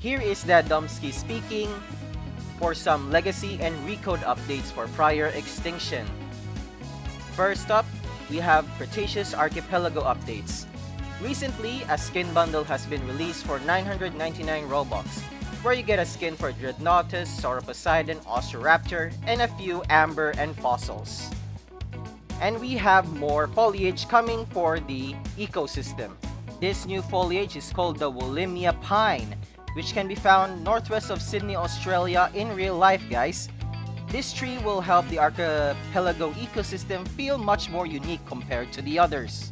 Here is Dadomski speaking for some legacy and recode updates for prior Extinction. First up, we have Cretaceous Archipelago updates. Recently, a skin bundle has been released for 999 Robux, where you get a skin for Dreadnoughtus, Sauroposeidon, Osteoraptor, and a few amber and fossils. And we have more foliage coming for the ecosystem. This new foliage is called the Wollemia Pine, which can be found northwest of Sydney, Australia in real life, guys. This tree will help the archipelago ecosystem feel much more unique compared to the others.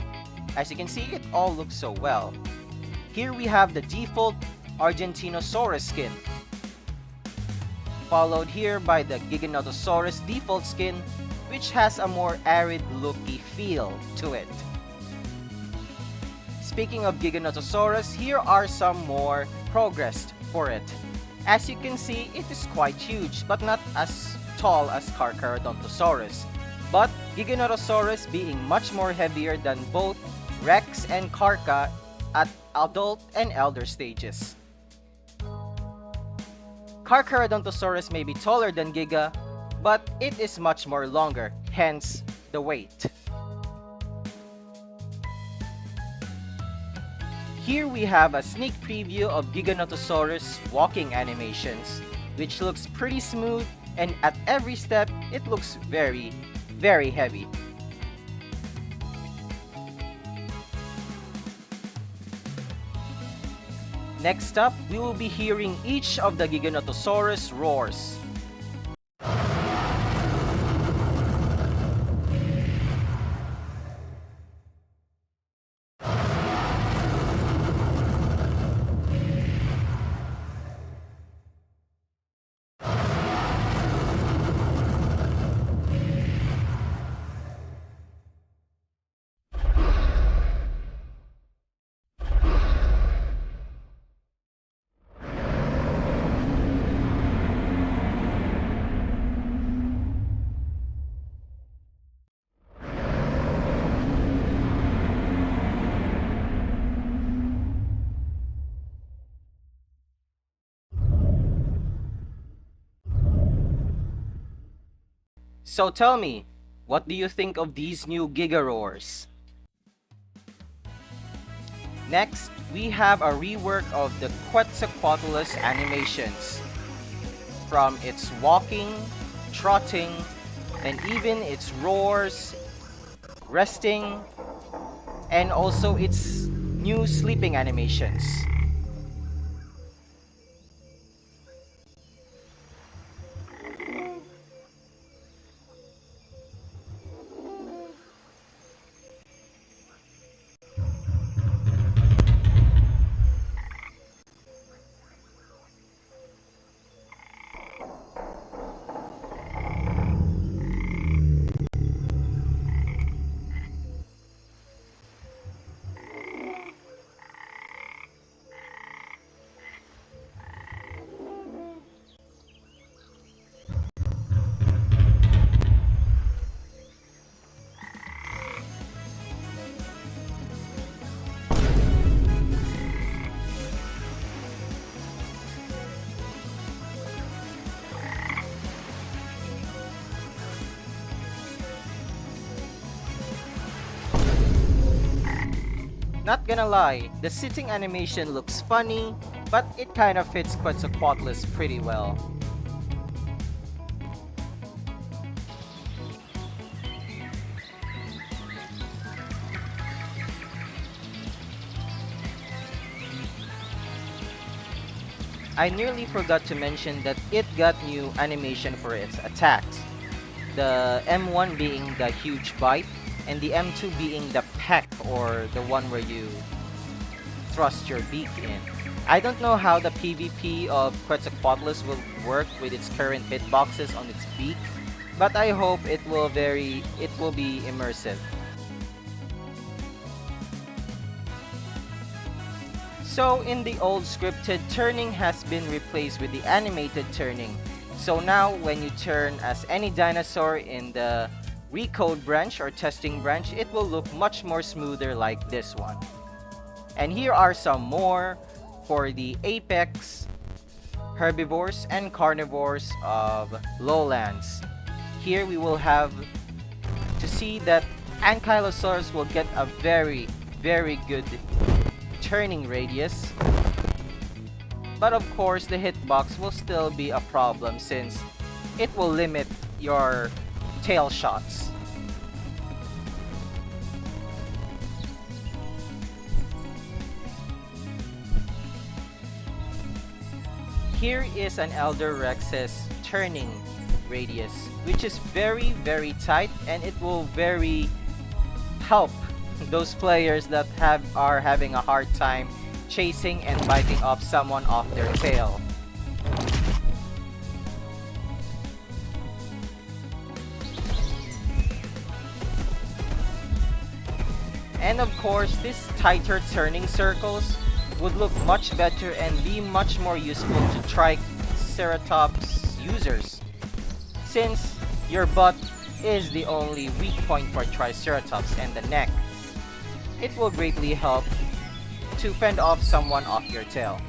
As you can see, it all looks so well. Here we have the default Giganotosaurus skin, followed here by the Giganotosaurus default skin, which has a more arid looky feel to it. Speaking of Giganotosaurus, here are some more progressed for it. As you can see, it is quite huge, but not as tall as Carcharodontosaurus, but Giganotosaurus being much more heavier than both Rex and Carcha at adult and elder stages. Carcharodontosaurus may be taller than Giga, but it is much more longer, hence the weight. Here we have a sneak preview of Giganotosaurus walking animations, which looks pretty smooth, and at every step it looks very, very heavy. Next up, we will be hearing each of the Giganotosaurus roars. So tell me, what do you think of these new Giga Roars? Next, we have a rework of the Quetz Animations. From its walking, trotting, and even its roars, resting, and also its new sleeping animations. Not gonna lie, the sitting animation looks funny, but it kind of fits Quetzalcoatlus pretty well. I nearly forgot to mention that it got new animation for its attacks. The M1 being the huge bite, and the M2 being the peck, or the one where you thrust your beak in. I don't know how the PvP of Quetzalcoatlus will work with its current hitboxes on its beak, but I hope it will be immersive. So in the old scripted, turning has been replaced with the animated turning. So now when you turn as any dinosaur in the recode branch or testing branch, it will look much more smoother like this one. And here are some more for the apex, herbivores and carnivores of lowlands. Here we will have to see that Ankylosaurus will get a very good turning radius, but of course the hitbox will still be a problem since it will limit your tail shots. Here is an Elder Rex's turning radius, which is very tight, and it will very help those players that are having a hard time chasing and biting off someone off their tail. And of course, these tighter turning circles would look much better and be much more useful to Triceratops users, since your butt is the only weak point for Triceratops and the neck. It will greatly help to fend off someone off your tail.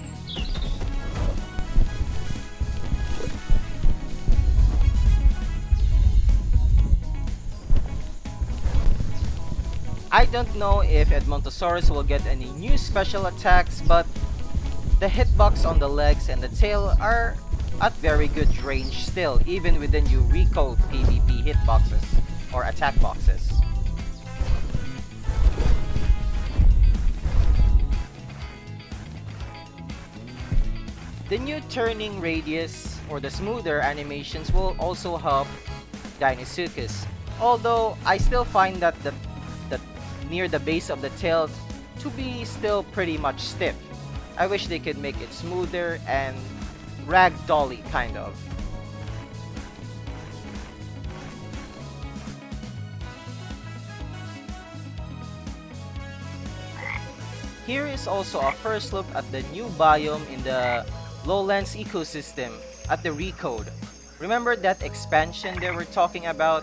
I don't know if Edmontosaurus will get any new special attacks, but the hitbox on the legs and the tail are at very good range still, even with the new Rico PvP hitboxes or attack boxes. The new turning radius or the smoother animations will also help Deinosuchus, although I still find that the near the base of the tail to be still pretty much stiff. I wish they could make it smoother and ragdolly kind of. Here is also a first look at the new biome in the Lowlands ecosystem at the Recode. Remember that expansion they were talking about?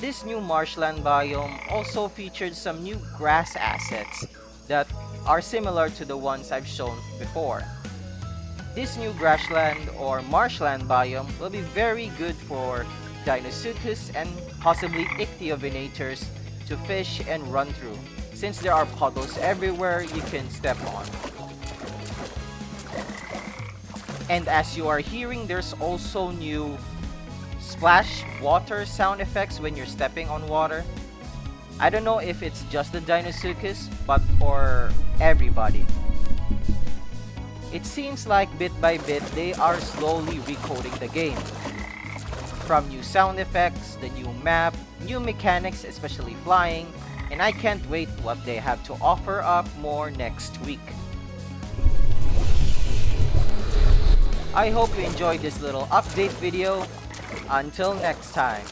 This new marshland biome also featured some new grass assets that are similar to the ones I've shown before. This new grassland or marshland biome will be very good for Deinosuchus and possibly ichthyovenators to fish and run through, since there are puddles everywhere you can step on. And as you are hearing, there's also new splash water sound effects when you're stepping on water. I don't know if it's just the Deinosuchus, but for everybody. It seems like bit by bit they are slowly recoding the game. From new sound effects, the new map, new mechanics, especially flying, and I can't wait what they have to offer up more next week. I hope you enjoyed this little update video. Until next time.